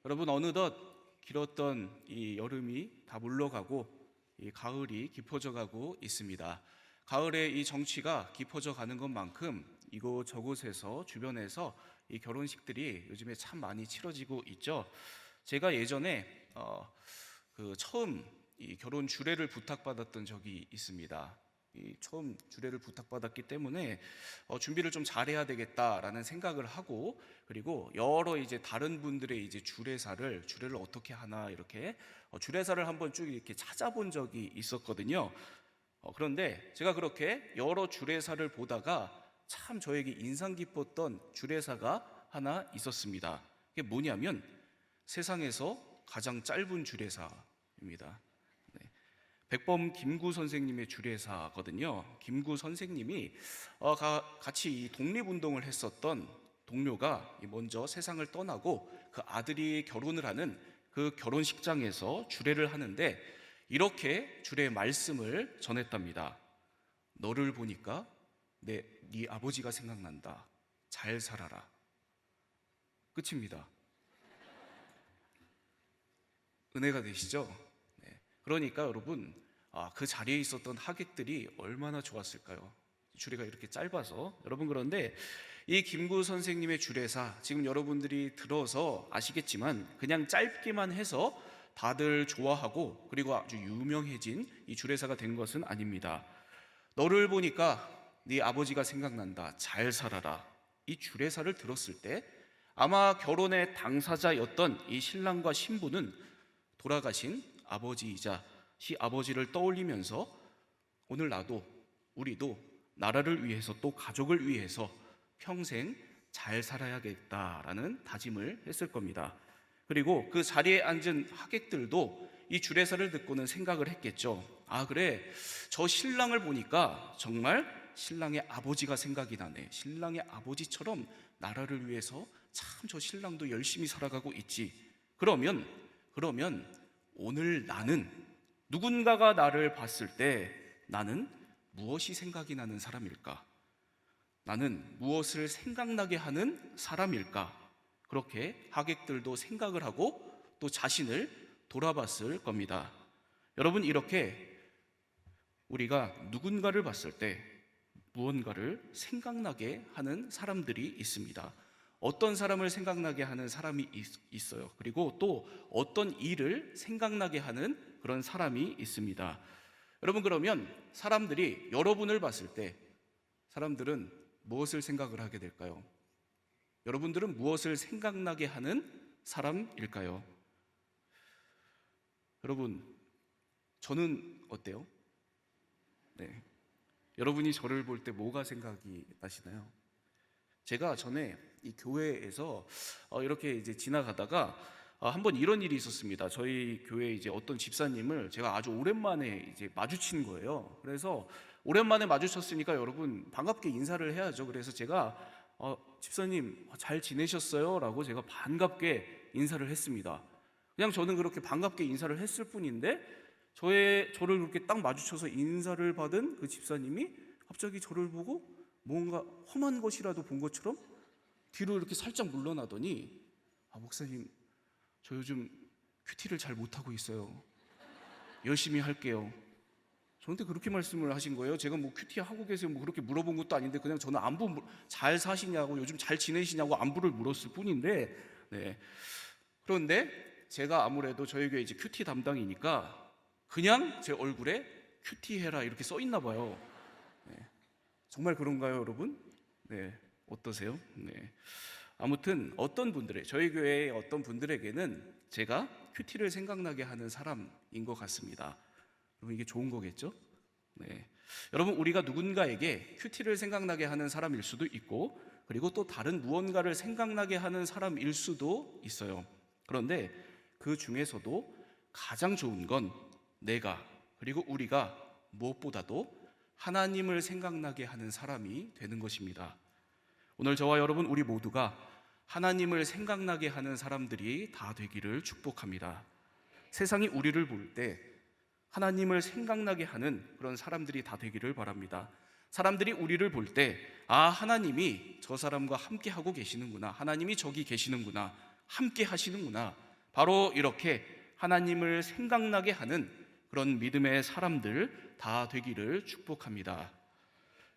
여러분, 어느덧 길었던 이 여름이 다 물러가고 이 가을이 깊어져 가고 있습니다. 가을의 이 정취가 깊어져 가는 것만큼 이곳 저곳에서 주변에서 이 결혼식들이 요즘에 참 많이 치러지고 있죠. 제가 예전에 처음 이 결혼 주례를 부탁받았던 적이 있습니다. 이 처음 주례를 부탁받았기 때문에 준비를 좀 잘해야 되겠다라는 생각을 하고, 그리고 여러 이제 다른 분들의 이제 주례를 어떻게 하나 이렇게 주례사를 한번 쭉 이렇게 찾아본 적이 있었거든요. 그런데 제가 그렇게 여러 주례사를 보다가 참 저에게 인상 깊었던 주례사가 하나 있었습니다. 그게 뭐냐면 세상에서 가장 짧은 주례사입니다. 네. 백범 김구 선생님의 주례사거든요. 김구 선생님이 같이 독립운동을 했었던 동료가 먼저 세상을 떠나고 그 아들이 결혼을 하는 그 결혼식장에서 주례를 하는데 이렇게 주례의 말씀을 전했답니다. 너를 보니까 네 아버지가 생각난다. 잘 살아라. 끝입니다. 은혜가 되시죠? 네. 그러니까 여러분, 그 자리에 있었던 하객들이 얼마나 좋았을까요? 주례가 이렇게 짧아서. 여러분, 그런데 이 김구 선생님의 주례사, 지금 여러분들이 들어서 아시겠지만 그냥 짧기만 해서 다들 좋아하고 그리고 아주 유명해진 이 주례사가 된 것은 아닙니다. 너를 보니까 네 아버지가 생각난다. 잘 살아라. 이 주례사를 들었을 때 아마 결혼의 당사자였던 이 신랑과 신부는 돌아가신 아버지이자 시아버지를 떠올리면서 오늘 우리도 나라를 위해서 또 가족을 위해서 평생 잘 살아야겠다라는 다짐을 했을 겁니다. 그리고 그 자리에 앉은 하객들도 이 주례사를 듣고는 생각을 했겠죠. 그래, 저 신랑을 보니까 정말 신랑의 아버지가 생각이 나네. 신랑의 아버지처럼 나라를 위해서 참 저 신랑도 열심히 살아가고 있지. 그러면 오늘 나는 누군가가 나를 봤을 때 나는 무엇이 생각이 나는 사람일까? 나는 무엇을 생각나게 하는 사람일까? 그렇게 하객들도 생각을 하고 또 자신을 돌아봤을 겁니다. 여러분, 이렇게 우리가 누군가를 봤을 때 무언가를 생각나게 하는 사람들이 있습니다. 어떤 사람을 생각나게 하는 사람이 있어요. 그리고 또 어떤 일을 생각나게 하는 그런 사람이 있습니다. 여러분, 그러면 사람들이 여러분을 봤을 때 사람들은 무엇을 생각을 하게 될까요? 여러분들은 무엇을 생각나게 하는 사람일까요? 여러분, 저는 어때요? 네. 여러분이 저를 볼 때 뭐가 생각이 나시나요? 제가 전에 이 교회에서 이렇게 이제 지나가다가 한번 이런 일이 있었습니다. 저희 교회 이제 어떤 집사님을 제가 아주 오랜만에 이제 마주친 거예요. 그래서 오랜만에 마주쳤으니까 여러분 반갑게 인사를 해야죠. 그래서 제가 집사님 잘 지내셨어요? 라고 제가 반갑게 인사를 했습니다. 그냥 저는 그렇게 반갑게 인사를 했을 뿐인데 저를 그렇게 딱 마주쳐서 인사를 받은 그 집사님이 갑자기 저를 보고 뭔가 험한 것이라도 본 것처럼 뒤로 이렇게 살짝 물러나더니 목사님, 저 요즘 큐티를 잘 못하고 있어요. 열심히 할게요. 저한테 그렇게 말씀을 하신 거예요. 제가 뭐 큐티 하고 계세요 뭐 그렇게 물어본 것도 아닌데 그냥 저는 안부 잘 사시냐고 요즘 잘 지내시냐고 안부를 물었을 뿐인데 네. 그런데 제가 아무래도 저희 교회 이제 큐티 담당이니까 그냥 제 얼굴에 큐티 해라 이렇게 써 있나 봐요. 네. 정말 그런가요, 여러분? 네, 어떠세요? 네. 아무튼 저희 교회의 어떤 분들에게는 제가 큐티를 생각나게 하는 사람인 것 같습니다. 여러분, 이게 좋은 거겠죠? 네. 여러분, 우리가 누군가에게 큐티를 생각나게 하는 사람일 수도 있고, 그리고 또 다른 무언가를 생각나게 하는 사람일 수도 있어요. 그런데 그 중에서도 가장 좋은 건 내가, 그리고 우리가 무엇보다도 하나님을 생각나게 하는 사람이 되는 것입니다. 오늘 저와 여러분 우리 모두가 하나님을 생각나게 하는 사람들이 다 되기를 축복합니다. 세상이 우리를 볼 때 하나님을 생각나게 하는 그런 사람들이 다 되기를 바랍니다. 사람들이 우리를 볼 때 하나님이 저 사람과 함께 하고 계시는구나, 하나님이 저기 계시는구나, 함께 하시는구나, 바로 이렇게 하나님을 생각나게 하는 그런 믿음의 사람들 다 되기를 축복합니다.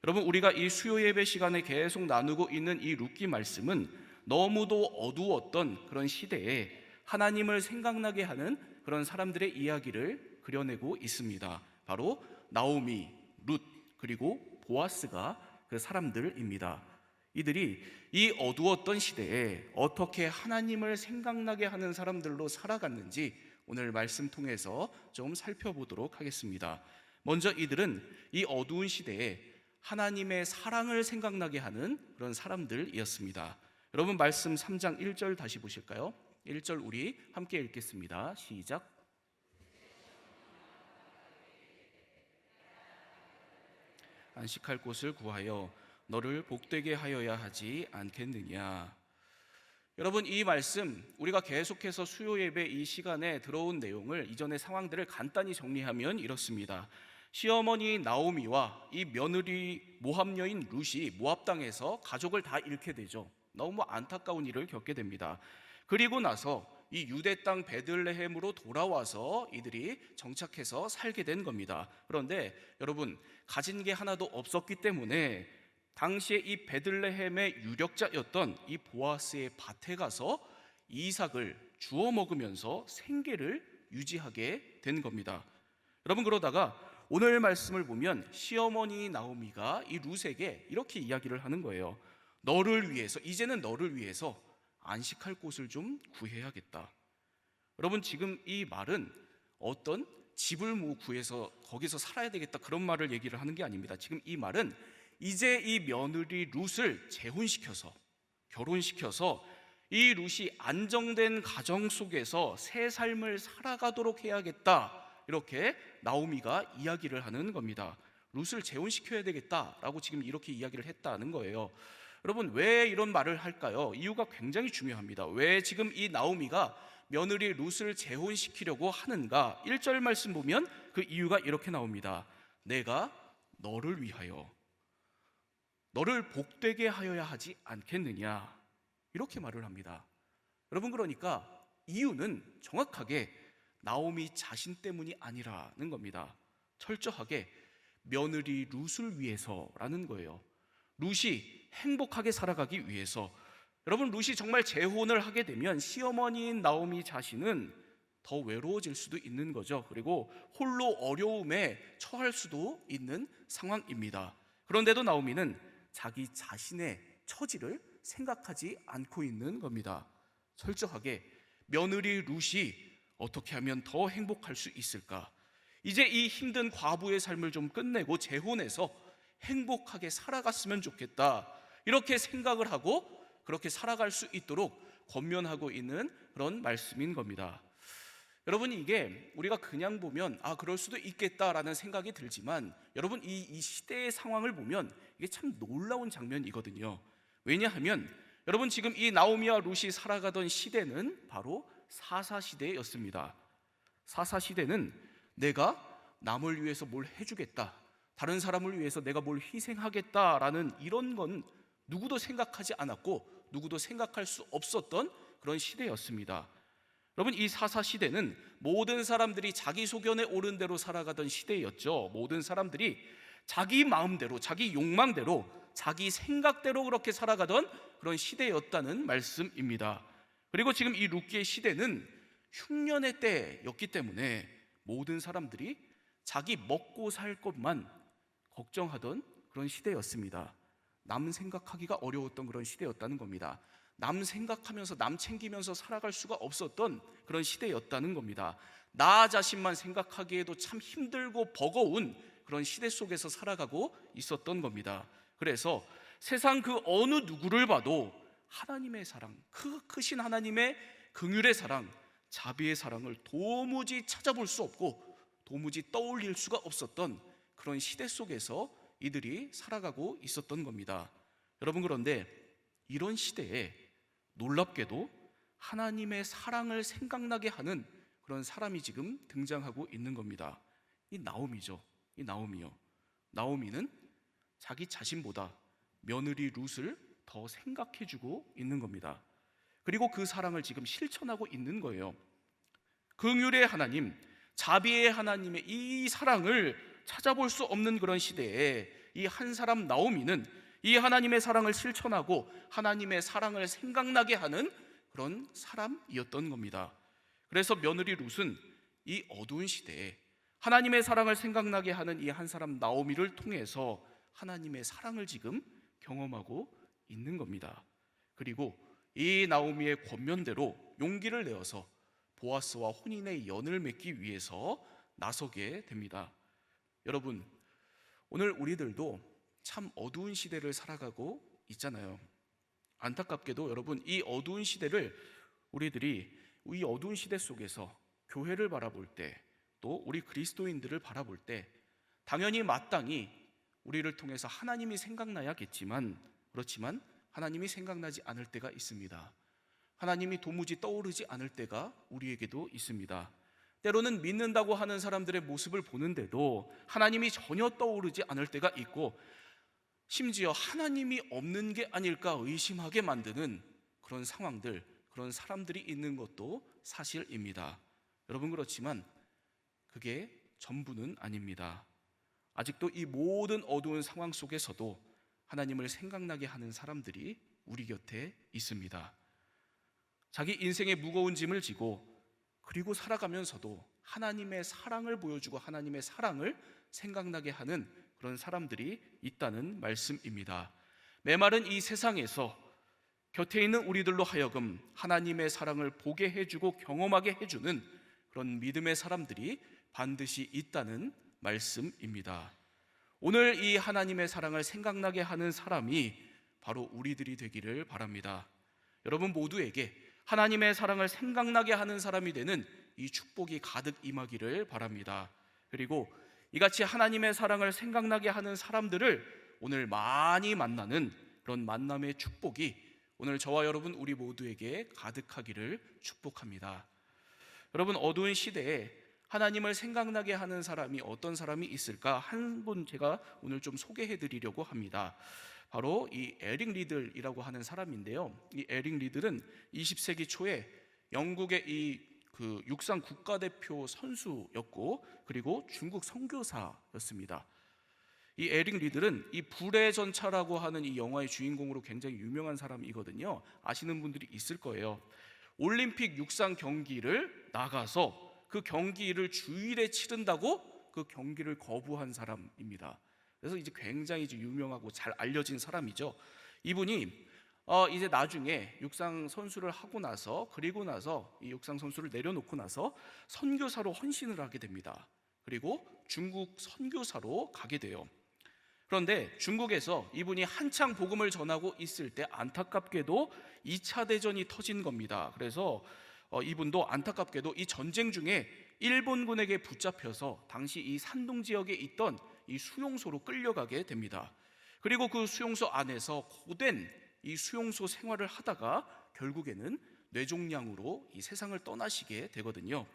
여러분, 우리가 이 수요 예배 시간에 계속 나누고 있는 이 룻기 말씀은 너무도 어두웠던 그런 시대에 하나님을 생각나게 하는 그런 사람들의 이야기를 그려내고 있습니다. 바로 나오미, 룻, 그리고 보아스가 그 사람들입니다. 이들이 이 어두웠던 시대에 어떻게 하나님을 생각나게 하는 사람들로 살아갔는지 오늘 말씀 통해서 좀 살펴보도록 하겠습니다. 먼저 이들은 이 어두운 시대에 하나님의 사랑을 생각나게 하는 그런 사람들이었습니다. 여러분, 말씀 3장 1절 다시 보실까요? 1절 우리 함께 읽겠습니다. 시작. 안식할 곳을 구하여 너를 복되게 하여야 하지 않겠느냐. 여러분, 이 말씀 우리가 계속해서 수요 예배 이 시간에 들어온 내용을, 이전의 상황들을 간단히 정리하면 이렇습니다. 시어머니 나오미와 이 며느리 모압 여인 룻이 모압 땅에서 가족을 다 잃게 되죠. 너무 안타까운 일을 겪게 됩니다. 그리고 나서 이 유대 땅 베들레헴으로 돌아와서 이들이 정착해서 살게 된 겁니다. 그런데 여러분, 가진 게 하나도 없었기 때문에 당시에 이 베들레헴의 유력자였던 이 보아스의 밭에 가서 이삭을 주워 먹으면서 생계를 유지하게 된 겁니다. 여러분, 그러다가 오늘 말씀을 보면 시어머니 나오미가 이 룻에게 이렇게 이야기를 하는 거예요. 너를 위해서, 이제는 너를 위해서 안식할 곳을 좀 구해야겠다. 여러분, 지금 이 말은 어떤 집을 구해서 거기서 살아야 되겠다 그런 말을 얘기를 하는 게 아닙니다. 지금 이 말은 이제 이 며느리 룻을 재혼시켜서, 결혼시켜서 이 룻이 안정된 가정 속에서 새 삶을 살아가도록 해야겠다, 이렇게 나오미가 이야기를 하는 겁니다. 룻을 재혼시켜야 되겠다라고 지금 이렇게 이야기를 했다는 거예요. 여러분, 왜 이런 말을 할까요? 이유가 굉장히 중요합니다. 왜 지금 이 나오미가 며느리 룻을 재혼시키려고 하는가? 1절 말씀 보면 그 이유가 이렇게 나옵니다. 내가 너를 위하여 너를 복되게 하여야 하지 않겠느냐, 이렇게 말을 합니다. 여러분, 그러니까 이유는 정확하게 나오미 자신 때문이 아니라는 겁니다. 철저하게 며느리 룻을 위해서라는 거예요. 룻이 행복하게 살아가기 위해서. 여러분, 룻이 정말 재혼을 하게 되면 시어머니인 나오미 자신은 더 외로워질 수도 있는 거죠. 그리고 홀로 어려움에 처할 수도 있는 상황입니다. 그런데도 나오미는 자기 자신의 처지를 생각하지 않고 있는 겁니다. 철저하게 며느리 룻이 어떻게 하면 더 행복할 수 있을까? 이제 이 힘든 과부의 삶을 좀 끝내고 재혼해서 행복하게 살아갔으면 좋겠다, 이렇게 생각을 하고 그렇게 살아갈 수 있도록 권면하고 있는 그런 말씀인 겁니다. 여러분, 이게 우리가 그냥 보면 그럴 수도 있겠다라는 생각이 들지만, 여러분, 이 시대의 상황을 보면 이게 참 놀라운 장면이거든요. 왜냐하면 여러분, 지금 이 나오미와 룻이 살아가던 시대는 바로 사사시대였습니다. 사사시대는 내가 남을 위해서 뭘 해주겠다, 다른 사람을 위해서 내가 뭘 희생하겠다라는 이런 건 누구도 생각하지 않았고 누구도 생각할 수 없었던 그런 시대였습니다. 여러분, 이 사사시대는 모든 사람들이 자기 소견에 옳은 대로 살아가던 시대였죠. 모든 사람들이 자기 마음대로, 자기 욕망대로, 자기 생각대로 그렇게 살아가던 그런 시대였다는 말씀입니다. 그리고 지금 이 룻기의 시대는 흉년의 때였기 때문에 모든 사람들이 자기 먹고 살 것만 걱정하던 그런 시대였습니다. 남 생각하기가 어려웠던 그런 시대였다는 겁니다. 남 생각하면서 남 챙기면서 살아갈 수가 없었던 그런 시대였다는 겁니다. 나 자신만 생각하기에도 참 힘들고 버거운 그런 시대 속에서 살아가고 있었던 겁니다. 그래서 세상 그 어느 누구를 봐도 하나님의 사랑, 크신 하나님의 긍휼의 사랑, 자비의 사랑을 도무지 찾아볼 수 없고 도무지 떠올릴 수가 없었던 그런 시대 속에서 이들이 살아가고 있었던 겁니다. 여러분, 그런데 이런 시대에 놀랍게도 하나님의 사랑을 생각나게 하는 그런 사람이 지금 등장하고 있는 겁니다. 이 나오미죠. 이 나오미요. 나오미는 자기 자신보다 며느리 룻을 더 생각해주고 있는 겁니다. 그리고 그 사랑을 지금 실천하고 있는 거예요. 긍휼의 하나님, 자비의 하나님의 이 사랑을 찾아볼 수 없는 그런 시대에 이 한 사람 나오미는 이 하나님의 사랑을 실천하고 하나님의 사랑을 생각나게 하는 그런 사람이었던 겁니다. 그래서 며느리 룻은 이 어두운 시대에 하나님의 사랑을 생각나게 하는 이 한 사람 나오미를 통해서 하나님의 사랑을 지금 경험하고 있는 겁니다. 그리고 이 나오미의 권면대로 용기를 내어서 보아스와 혼인의 연을 맺기 위해서 나서게 됩니다. 여러분, 오늘 우리들도 참 어두운 시대를 살아가고 있잖아요. 안타깝게도 여러분, 이 어두운 시대를 우리들이 이 어두운 시대 속에서 교회를 바라볼 때, 또 우리 그리스도인들을 바라볼 때 당연히 마땅히 우리를 통해서 하나님이 생각나야겠지만, 그렇지만 하나님이 생각나지 않을 때가 있습니다. 하나님이 도무지 떠오르지 않을 때가 우리에게도 있습니다. 때로는 믿는다고 하는 사람들의 모습을 보는데도 하나님이 전혀 떠오르지 않을 때가 있고, 심지어 하나님이 없는 게 아닐까 의심하게 만드는 그런 상황들, 그런 사람들이 있는 것도 사실입니다. 여러분, 그렇지만 그게 전부는 아닙니다. 아직도 이 모든 어두운 상황 속에서도 하나님을 생각나게 하는 사람들이 우리 곁에 있습니다. 자기 인생의 무거운 짐을 지고 그리고 살아가면서도 하나님의 사랑을 보여주고 하나님의 사랑을 생각나게 하는 그런 사람들이 있다는 말씀입니다. 메마른 이 세상에서 곁에 있는 우리들로 하여금 하나님의 사랑을 보게 해주고 경험하게 해주는 그런 믿음의 사람들이 반드시 있다는 말씀입니다. 오늘 이 하나님의 사랑을 생각나게 하는 사람이 바로 우리들이 되기를 바랍니다. 여러분 모두에게 하나님의 사랑을 생각나게 하는 사람이 되는 이 축복이 가득 임하기를 바랍니다. 그리고 이같이 하나님의 사랑을 생각나게 하는 사람들을 오늘 많이 만나는 그런 만남의 축복이 오늘 저와 여러분 우리 모두에게 가득하기를 축복합니다. 여러분, 어두운 시대에 하나님을 생각나게 하는 사람이 어떤 사람이 있을까? 한 분 제가 오늘 좀 소개해 드리려고 합니다. 바로 이 에릭 리들이라고 하는 사람인데요. 이 에릭 리들은 20세기 초에 영국의 이 육상 국가대표 선수였고, 그리고 중국 선교사였습니다. 이 에릭 리들은 이 불의 전차라고 하는 이 영화의 주인공으로 굉장히 유명한 사람이거든요. 아시는 분들이 있을 거예요. 올림픽 육상 경기를 나가서 그 경기를 주일에 치른다고 그 경기를 거부한 사람입니다. 그래서 이제 굉장히 이제 유명하고 잘 알려진 사람이죠. 이분이 이제 나중에 육상 선수를 하고 나서, 그리고 나서 이 육상 선수를 내려놓고 나서 선교사로 헌신을 하게 됩니다. 그리고 중국 선교사로 가게 돼요. 그런데 중국에서 이분이 한창 복음을 전하고 있을 때 안타깝게도 2차 대전이 터진 겁니다. 그래서 이분도 안타깝게도 이 전쟁 중에 일본군에게 붙잡혀서 당시 이 산둥 지역에 있던 이 수용소로 끌려가게 됩니다. 그리고 그 수용소 안에서 고된 이 수용소 생활을 하다가 결국에는 뇌종양으로 이 세상을 떠나시게 되거든요.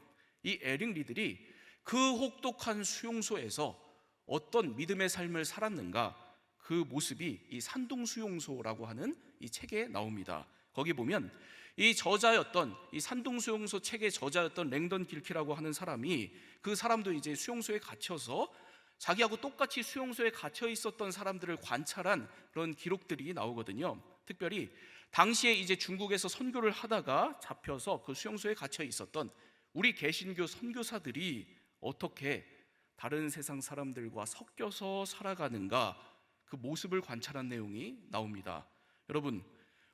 이 에릭 리들이 그 혹독한 수용소에서 어떤 믿음의 삶을 살았는가, 그 모습이 이 산둥 수용소라고 하는 이 책에 나옵니다. 거기 보면 이 저자였던, 이 산둥 수용소 책의 저자였던 랭던 길키라고 하는 사람이, 그 사람도 이제 수용소에 갇혀서 자기하고 똑같이 수용소에 갇혀 있었던 사람들을 관찰한 그런 기록들이 나오거든요. 특별히 당시에 이제 중국에서 선교를 하다가 잡혀서 그 수용소에 갇혀 있었던 우리 개신교 선교사들이 어떻게 다른 세상 사람들과 섞여서 살아가는가, 그 모습을 관찰한 내용이 나옵니다. 여러분,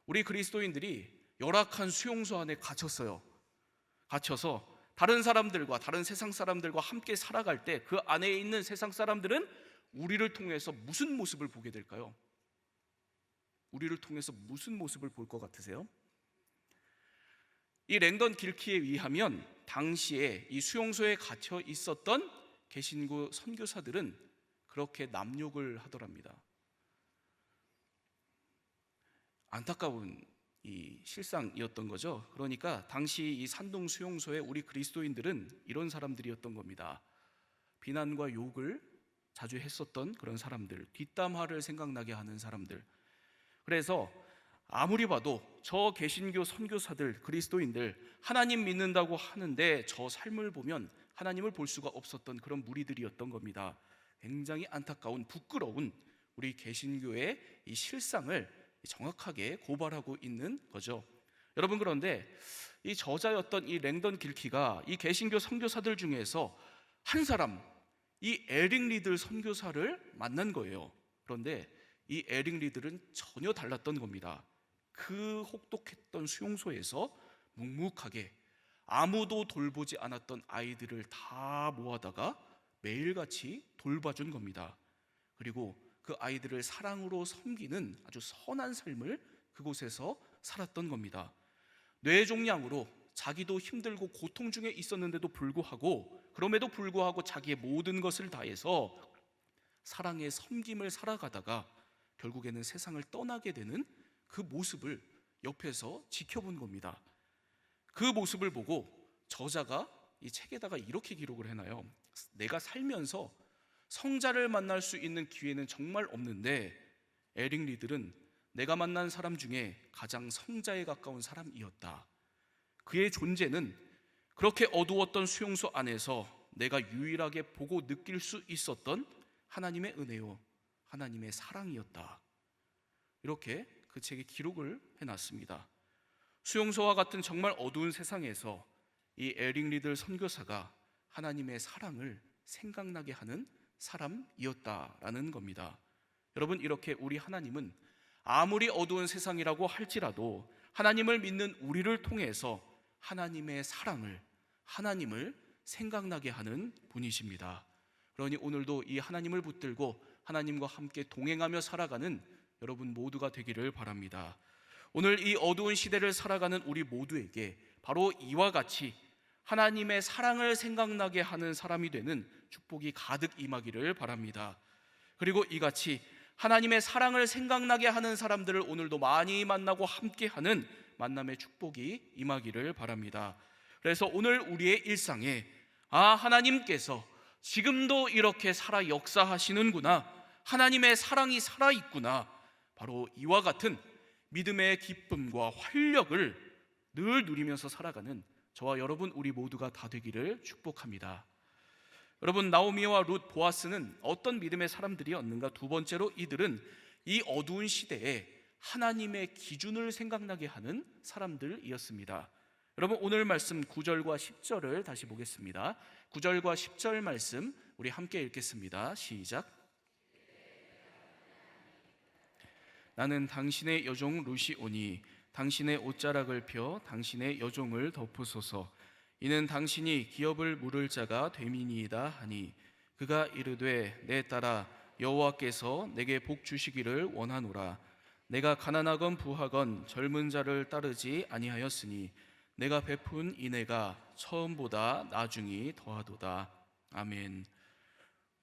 우리 그리스도인들이 열악한 수용소 안에 갇혔어요. 갇혀서 다른 사람들과, 다른 세상 사람들과 함께 살아갈 때 그 안에 있는 세상 사람들은 우리를 통해서 무슨 모습을 보게 될까요? 우리를 통해서 무슨 모습을 볼 것 같으세요? 이 랭던 길키에 의하면 당시에 이 수용소에 갇혀 있었던 개신교 선교사들은 그렇게 남욕을 하더랍니다. 안타까운 이 실상이었던 거죠. 그러니까 당시 이 산동 수용소에 우리 그리스도인들은 이런 사람들이었던 겁니다. 비난과 욕을 자주 했었던 그런 사람들, 뒷담화를 생각나게 하는 사람들. 그래서 아무리 봐도 저 개신교 선교사들, 그리스도인들 하나님 믿는다고 하는데 저 삶을 보면 하나님을 볼 수가 없었던 그런 무리들이었던 겁니다. 굉장히 안타까운, 부끄러운 우리 개신교의 이 실상을 정확하게 고발하고 있는 거죠. 여러분, 그런데 이 저자였던 이 랭던 길키가 이 개신교 선교사들 중에서 한 사람, 이 에릭 리들 선교사를 만난 거예요. 그런데 이 에릭 리들은 전혀 달랐던 겁니다. 그 혹독했던 수용소에서 묵묵하게 아무도 돌보지 않았던 아이들을 다 모아다가 매일같이 돌봐준 겁니다. 그리고 그 아이들을 사랑으로 섬기는 아주 선한 삶을 그곳에서 살았던 겁니다. 뇌종양으로 자기도 힘들고 고통 중에 있었는데도 불구하고, 그럼에도 불구하고 자기의 모든 것을 다해서 사랑의 섬김을 살아가다가 결국에는 세상을 떠나게 되는 그 모습을 옆에서 지켜본 겁니다. 그 모습을 보고 저자가 이 책에다가 이렇게 기록을 해놔요. 내가 살면서 성자를 만날 수 있는 기회는 정말 없는데 에릭 리들은 내가 만난 사람 중에 가장 성자에 가까운 사람이었다. 그의 존재는 그렇게 어두웠던 수용소 안에서 내가 유일하게 보고 느낄 수 있었던 하나님의 은혜요, 하나님의 사랑이었다. 이렇게 그 책에 기록을 해놨습니다. 수용소와 같은 정말 어두운 세상에서 이 에릭 리들 선교사가 하나님의 사랑을 생각나게 하는 사람이었다라는 겁니다. 여러분, 이렇게 우리 하나님은 아무리 어두운 세상이라고 할지라도 하나님을 믿는 우리를 통해서 하나님의 사랑을, 하나님을 생각나게 하는 분이십니다. 그러니 오늘도 이 하나님을 붙들고 하나님과 함께 동행하며 살아가는 여러분 모두가 되기를 바랍니다. 오늘 이 어두운 시대를 살아가는 우리 모두에게 바로 이와 같이 하나님의 사랑을 생각나게 하는 사람이 되는 축복이 가득 임하기를 바랍니다. 그리고 이같이 하나님의 사랑을 생각나게 하는 사람들을 오늘도 많이 만나고 함께하는 만남의 축복이 임하기를 바랍니다. 그래서 오늘 우리의 일상에 하나님께서 지금도 이렇게 살아 역사하시는구나, 하나님의 사랑이 살아있구나, 바로 이와 같은 믿음의 기쁨과 활력을 늘 누리면서 살아가는 저와 여러분 우리 모두가 다 되기를 축복합니다. 여러분, 나오미와 룻, 보아스는 어떤 믿음의 사람들이었는가? 두 번째로 이들은 이 어두운 시대에 하나님의 기준을 생각나게 하는 사람들이었습니다. 여러분, 오늘 말씀 9절과 10절을 다시 보겠습니다. 9절과 10절 말씀 우리 함께 읽겠습니다. 시작. 나는 당신의 여종 룻이 오니 당신의 옷자락을 펴 당신의 여종을 덮으소서. 이는 당신이 기업을 물을 자가 됨이니이다 하니, 그가 이르되 내 딸아, 여호와께서 내게 복 주시기를 원하노라. 내가 가난하건 부하건 젊은 자를 따르지 아니하였으니 내가 베푼 인애가 처음보다 나중이 더하도다. 아멘.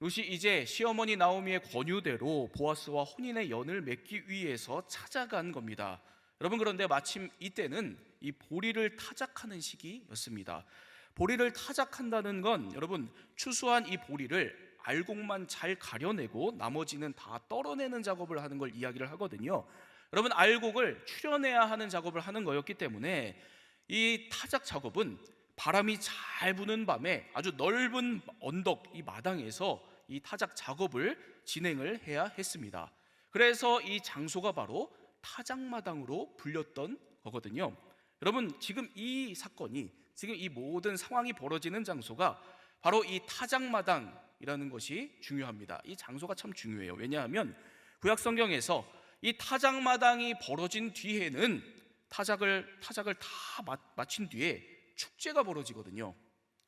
룻이 이제 시어머니 나오미의 권유대로 보아스와 혼인의 연을 맺기 위해서 찾아간 겁니다. 여러분, 그런데 마침 이때는 이 보리를 타작하는 시기였습니다. 보리를 타작한다는 건 여러분, 추수한 이 보리를 알곡만 잘 가려내고 나머지는 다 떨어내는 작업을 하는 걸 이야기를 하거든요. 여러분, 알곡을 추려내야 하는 작업을 하는 거였기 때문에 이 타작 작업은 바람이 잘 부는 밤에 아주 넓은 언덕, 이 마당에서 이 타작 작업을 진행을 해야 했습니다. 그래서 이 장소가 바로 타작마당으로 불렸던 거거든요. 여러분, 지금 이 사건이, 지금 이 모든 상황이 벌어지는 장소가 바로 이 타작마당이라는 것이 중요합니다. 이 장소가 참 중요해요. 왜냐하면 구약 성경에서 이 타작마당이 벌어진 뒤에는 타작을 다 마친 뒤에 축제가 벌어지거든요.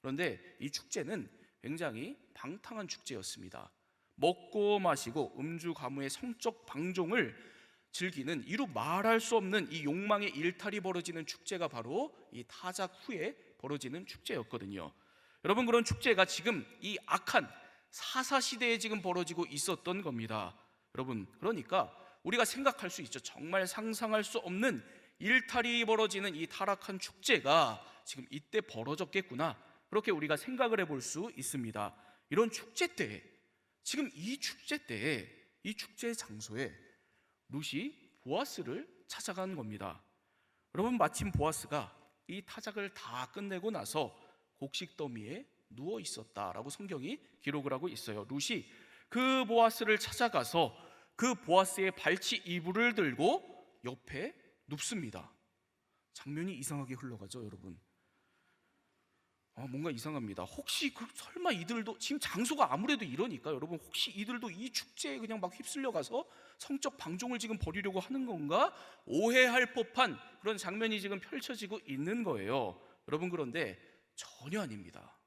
그런데 이 축제는 굉장히 방탕한 축제였습니다. 먹고 마시고 음주 가무의 성적 방종을 즐기는 이루 말할 수 없는 이 욕망의 일탈이 벌어지는 축제가 바로 이 타작 후에 벌어지는 축제였거든요. 여러분, 그런 축제가 지금 이 악한 사사시대에 지금 벌어지고 있었던 겁니다. 여러분, 그러니까 우리가 생각할 수 있죠. 정말 상상할 수 없는 일탈이 벌어지는 이 타락한 축제가 지금 이때 벌어졌겠구나, 그렇게 우리가 생각을 해볼 수 있습니다. 이런 축제 때에, 지금 이 축제 때에, 이 축제 장소에 룻이 보아스를 찾아간 겁니다. 여러분, 마침 보아스가 이 타작을 다 끝내고 나서 곡식 더미에 누워 있었다라고 성경이 기록을 하고 있어요. 룻이 그 보아스를 찾아가서 그 보아스의 발치 이불을 들고 옆에 눕습니다. 장면이 이상하게 흘러가죠, 여러분. 뭔가 이상합니다. 혹시 설마 이들도, 지금 장소가 아무래도 이러니까 여러분, 혹시 이들도 이 축제에 그냥 막 휩쓸려 가서 성적 방종을 지금 벌이려고 하는 건가? 오해할 법한 그런 장면이 지금 펼쳐지고 있는 거예요. 여러분, 그런데 전혀 아닙니다.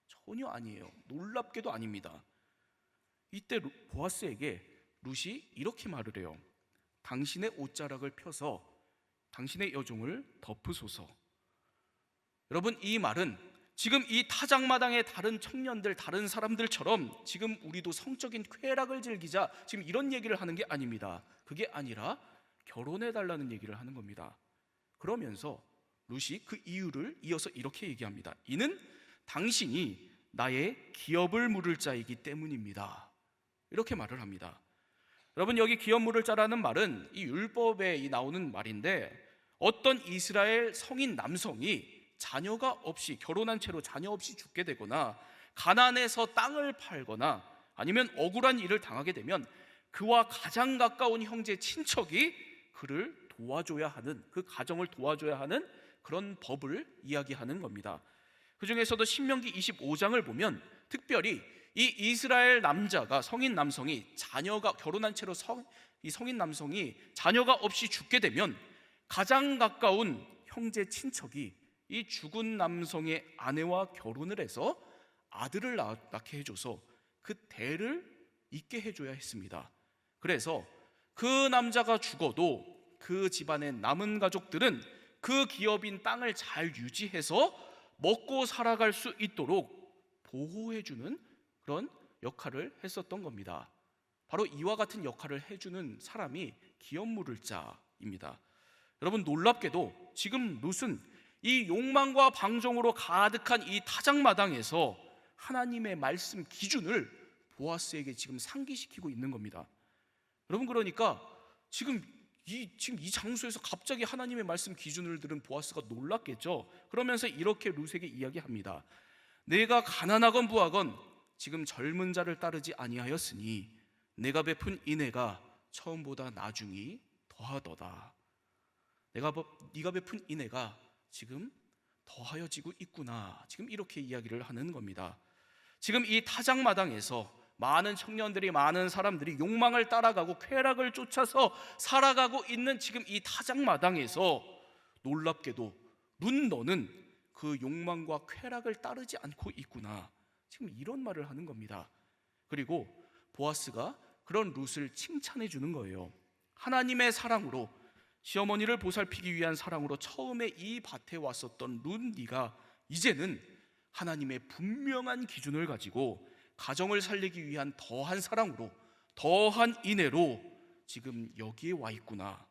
전혀 아니에요. 놀랍게도 아닙니다. 이때 보아스에게 룻이 이렇게 말을 해요. 당신의 옷자락을 펴서 당신의 여종을 덮으소서. 여러분, 이 말은 지금 이 타작마당의 다른 청년들, 다른 사람들처럼 지금 우리도 성적인 쾌락을 즐기자, 지금 이런 얘기를 하는 게 아닙니다. 그게 아니라 결혼해달라는 얘기를 하는 겁니다. 그러면서 룻이 그 이유를 이어서 이렇게 얘기합니다. 이는 당신이 나의 기업을 물을 자이기 때문입니다. 이렇게 말을 합니다. 여러분, 여기 기업 물을 자라는 말은 이 율법에 나오는 말인데, 어떤 이스라엘 성인 남성이 자녀가 없이, 결혼한 채로 자녀 없이 죽게 되거나 가난해서 땅을 팔거나 아니면 억울한 일을 당하게 되면 그와 가장 가까운 형제 친척이 그를 도와줘야 하는, 그 가정을 도와줘야 하는 그런 법을 이야기하는 겁니다. 그 중에서도 신명기 25장을 보면 특별히 이 이스라엘 남자가, 성인 남성이 자녀가, 결혼한 채로 이 성인 남성이 자녀가 없이 죽게 되면 가장 가까운 형제 친척이 이 죽은 남성의 아내와 결혼을 해서 아들을 낳게 해줘서 그 대를 잇게 해줘야 했습니다. 그래서 그 남자가 죽어도 그 집안의 남은 가족들은 그 기업인 땅을 잘 유지해서 먹고 살아갈 수 있도록 보호해주는 그런 역할을 했었던 겁니다. 바로 이와 같은 역할을 해주는 사람이 기업 물을 자입니다. 여러분, 놀랍게도 지금 룻은 이 욕망과 방종으로 가득한 이 타작마당에서 하나님의 말씀 기준을 보아스에게 지금 상기시키고 있는 겁니다. 여러분, 그러니까 지금 이 장소에서 갑자기 하나님의 말씀 기준을 들은 보아스가 놀랐겠죠. 그러면서 이렇게 룻에게 이야기합니다. 내가 가난하건 부하건 지금 젊은 자를 따르지 아니하였으니 내가 베푼 인애가 처음보다 나중이 더하도다. 네가 베푼 인애가 지금 더하여지고 있구나. 지금 이렇게 이야기를 하는 겁니다. 지금 이 타작마당에서 많은 청년들이, 많은 사람들이 욕망을 따라가고 쾌락을 쫓아서 살아가고 있는 지금 이 타작마당에서 놀랍게도 룻, 너는 그 욕망과 쾌락을 따르지 않고 있구나. 지금 이런 말을 하는 겁니다. 그리고 보아스가 그런 룻을 칭찬해 주는 거예요. 하나님의 사랑으로, 시어머니를 보살피기 위한 사랑으로 처음에 이 밭에 왔었던 룻, 네가 이제는 하나님의 분명한 기준을 가지고 가정을 살리기 위한 더한 사랑으로, 더한 인애로 지금 여기에 와 있구나.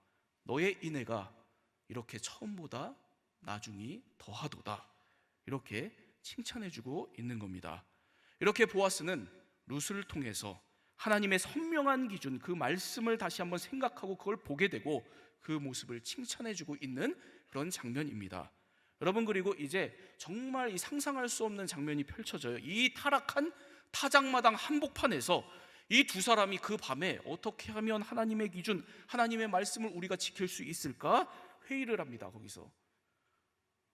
너의 인애가 이렇게 처음보다 나중이 더하도다. 이렇게 칭찬해주고 있는 겁니다. 이렇게 보아스는 룻을 통해서 하나님의 선명한 기준, 그 말씀을 다시 한번 생각하고 그걸 보게 되고 그 모습을 칭찬해주고 있는 그런 장면입니다. 여러분, 그리고 이제 정말 이 상상할 수 없는 장면이 펼쳐져요. 이 타락한 타작마당 한복판에서 이 두 사람이 그 밤에 어떻게 하면 하나님의 기준, 하나님의 말씀을 우리가 지킬 수 있을까 회의를 합니다. 거기서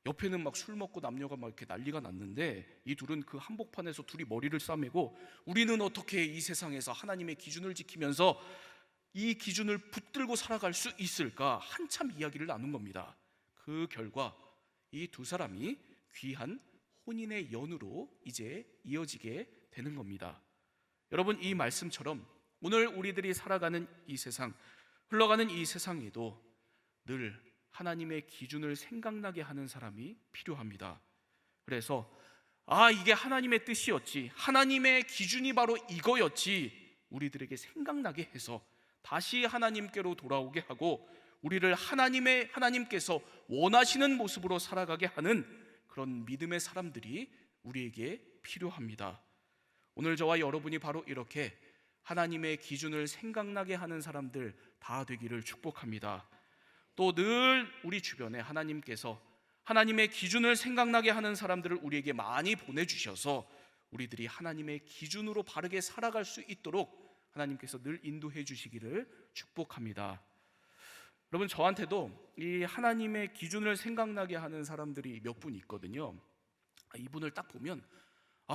옆에는 막 술 먹고 남녀가 막 이렇게 난리가 났는데 이 둘은 그 한복판에서 둘이 머리를 싸매고 우리는 어떻게 이 세상에서 하나님의 기준을 지키면서 이 기준을 붙들고 살아갈 수 있을까 한참 이야기를 나눈 겁니다. 그 결과 이 두 사람이 귀한 혼인의 연으로 이제 이어지게 되는 겁니다. 여러분, 이 말씀처럼 오늘 우리들이 살아가는 이 세상, 흘러가는 이 세상에도 늘 하나님의 기준을 생각나게 하는 사람이 필요합니다. 그래서 이게 하나님의 뜻이었지, 하나님의 기준이 바로 이거였지, 우리들에게 생각나게 해서 다시 하나님께로 돌아오게 하고 우리를 하나님께서 원하시는 모습으로 살아가게 하는 그런 믿음의 사람들이 우리에게 필요합니다. 오늘 저와 여러분이 바로 이렇게 하나님의 기준을 생각나게 하는 사람들 다 되기를 축복합니다. 또 늘 우리 주변에 하나님께서 하나님의 기준을 생각나게 하는 사람들을 우리에게 많이 보내주셔서 우리들이 하나님의 기준으로 바르게 살아갈 수 있도록 하나님께서 늘 인도해 주시기를 축복합니다. 여러분, 저한테도 이 하나님의 기준을 생각나게 하는 사람들이 몇 분 있거든요. 이분을 딱 보면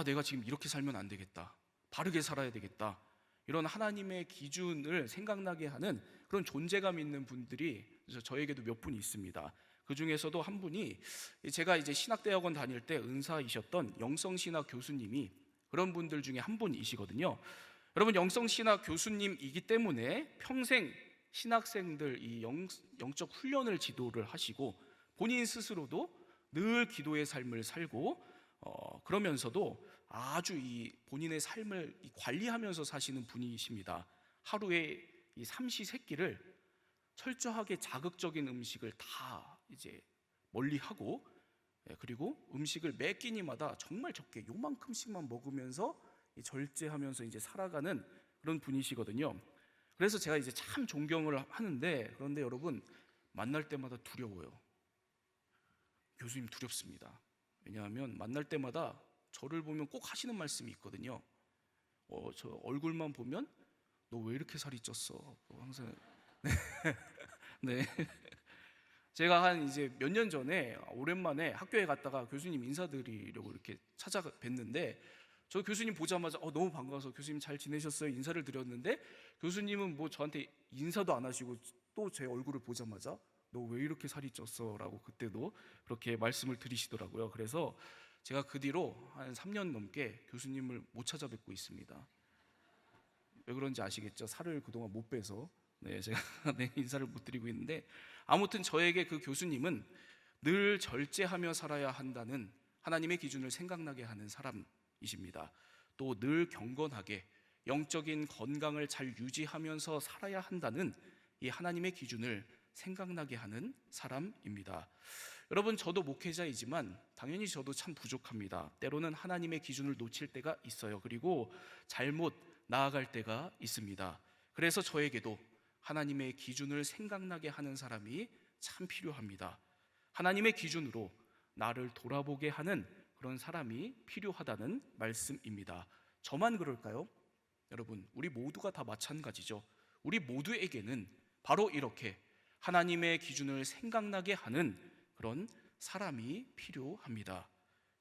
내가 지금 이렇게 살면 안 되겠다, 바르게 살아야 되겠다, 이런 하나님의 기준을 생각나게 하는 그런 존재감 있는 분들이 저에게도 몇 분 있습니다. 그 중에서도 한 분이 제가 이제 신학대학원 다닐 때 은사이셨던 영성신학 교수님이 그런 분들 중에 한 분이시거든요. 여러분, 영성신학 교수님이기 때문에 평생 신학생들 이 영적 훈련을 지도를 하시고 본인 스스로도 늘 기도의 삶을 살고 그러면서도 아주 이 본인의 삶을 관리하면서 사시는 분이십니다. 하루에 이 삼시세끼를 철저하게 자극적인 음식을 다 이제 멀리하고, 그리고 음식을 매 끼니마다 정말 적게 요만큼씩만 먹으면서 절제하면서 이제 살아가는 그런 분이시거든요. 그래서 제가 이제 참 존경을 하는데, 그런데 여러분, 만날 때마다 두려워요. 교수님 두렵습니다. 왜냐하면 만날 때마다 저를 보면 꼭 하시는 말씀이 있거든요. 저 얼굴만 보면 너 왜 이렇게 살이 쪘어? 항상 네. 제가 한 이제 몇 년 전에 오랜만에 학교에 갔다가 교수님 인사드리려고 이렇게 찾아뵀는데, 저 교수님 보자마자 너무 반가워서 교수님 잘 지내셨어요? 인사를 드렸는데, 교수님은 뭐 저한테 인사도 안 하시고 또 제 얼굴을 보자마자 너 왜 이렇게 살이 쪘어? 라고 그때도 그렇게 말씀을 드리시더라고요. 그래서 제가 그 뒤로 한 3년 넘게 교수님을 못 찾아뵙고 있습니다. 왜 그런지 아시겠죠? 살을 그동안 못 빼서 제가 인사를 못 드리고 있는데, 아무튼 저에게 그 교수님은 늘 절제하며 살아야 한다는 하나님의 기준을 생각나게 하는 사람이십니다. 또 늘 경건하게 영적인 건강을 잘 유지하면서 살아야 한다는 이 하나님의 기준을 생각나게 하는 사람입니다. 여러분, 저도 목회자이지만 당연히 저도 참 부족합니다. 때로는 하나님의 기준을 놓칠 때가 있어요. 그리고 잘못 나아갈 때가 있습니다. 그래서 저에게도 하나님의 기준을 생각나게 하는 사람이 참 필요합니다. 하나님의 기준으로 나를 돌아보게 하는 그런 사람이 필요하다는 말씀입니다. 저만 그럴까요? 여러분, 우리 모두가 다 마찬가지죠. 우리 모두에게는 바로 이렇게 하나님의 기준을 생각나게 하는 그런 사람이 필요합니다.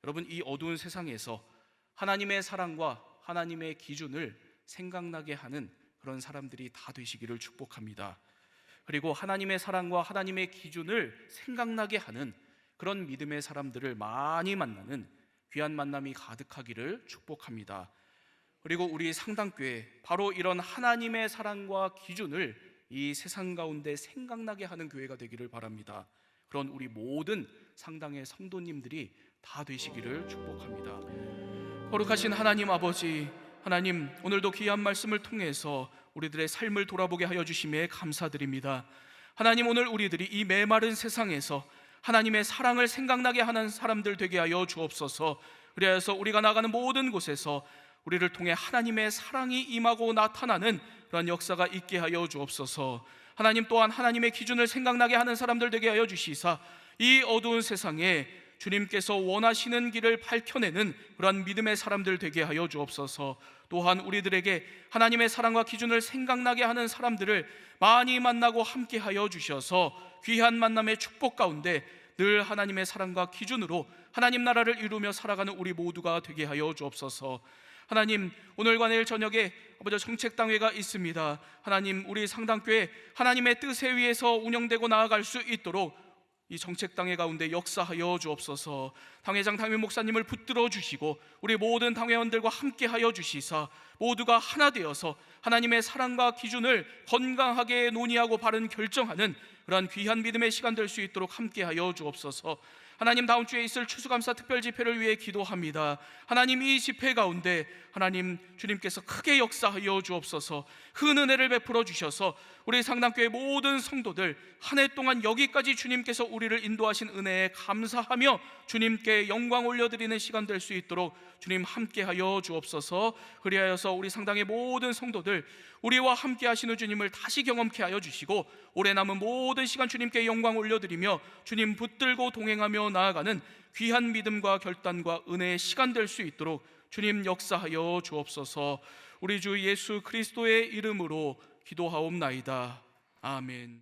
여러분, 이 어두운 세상에서 하나님의 사랑과 하나님의 기준을 생각나게 하는 그런 사람들이 다 되시기를 축복합니다. 그리고 하나님의 사랑과 하나님의 기준을 생각나게 하는 그런 믿음의 사람들을 많이 만나는 귀한 만남이 가득하기를 축복합니다. 그리고 우리 상당교회, 바로 이런 하나님의 사랑과 기준을 이 세상 가운데 생각나게 하는 교회가 되기를 바랍니다. 그런 우리 모든 상당의 성도님들이 다 되시기를 축복합니다. 거룩하신 하나님 아버지, 하나님, 오늘도 귀한 말씀을 통해서 우리들의 삶을 돌아보게 하여 주심에 감사드립니다. 하나님, 오늘 우리들이 이 메마른 세상에서 하나님의 사랑을 생각나게 하는 사람들 되게 하여 주옵소서. 그래서 우리가 나가는 모든 곳에서 우리를 통해 하나님의 사랑이 임하고 나타나는 그런 역사가 있게 하여 주옵소서. 하나님, 또한 하나님의 기준을 생각나게 하는 사람들 되게 하여 주시사 이 어두운 세상에 주님께서 원하시는 길을 밝혀내는 그러한 믿음의 사람들 되게 하여 주옵소서. 또한 우리들에게 하나님의 사랑과 기준을 생각나게 하는 사람들을 많이 만나고 함께 하여 주셔서 귀한 만남의 축복 가운데 늘 하나님의 사랑과 기준으로 하나님 나라를 이루며 살아가는 우리 모두가 되게 하여 주옵소서. 하나님, 오늘과 내일 저녁에 아버지 정책당회가 있습니다. 하나님, 우리 상당교회 하나님의 뜻에 의해서 운영되고 나아갈 수 있도록 이 정책당회 가운데 역사하여 주옵소서. 당회장, 당회 목사님을 붙들어 주시고 우리 모든 당회원들과 함께 하여 주시사 모두가 하나 되어서 하나님의 사랑과 기준을 건강하게 논의하고 바른 결정하는 그러한 귀한 믿음의 시간 될 수 있도록 함께 하여 주옵소서. 하나님, 다음 주에 있을 추수감사 특별 집회를 위해 기도합니다. 하나님, 이 집회 가운데 하나님 주님께서 크게 역사하여 주옵소서. 큰 은혜를 베풀어 주셔서 우리 상당교회 모든 성도들 한 해 동안 여기까지 주님께서 우리를 인도하신 은혜에 감사하며 주님께 영광 올려드리는 시간 될 수 있도록 주님 함께하여 주옵소서. 그리하여서 우리 상당의 모든 성도들 우리와 함께 하시는 주님을 다시 경험케 하여 주시고 올해 남은 모든 시간 주님께 영광 올려드리며 주님 붙들고 동행하며 나아가는 귀한 믿음과 결단과 은혜의 시간 될 수 있도록 주님 역사하여 주옵소서. 우리 주 예수 그리스도의 이름으로 기도하옵나이다. 아멘.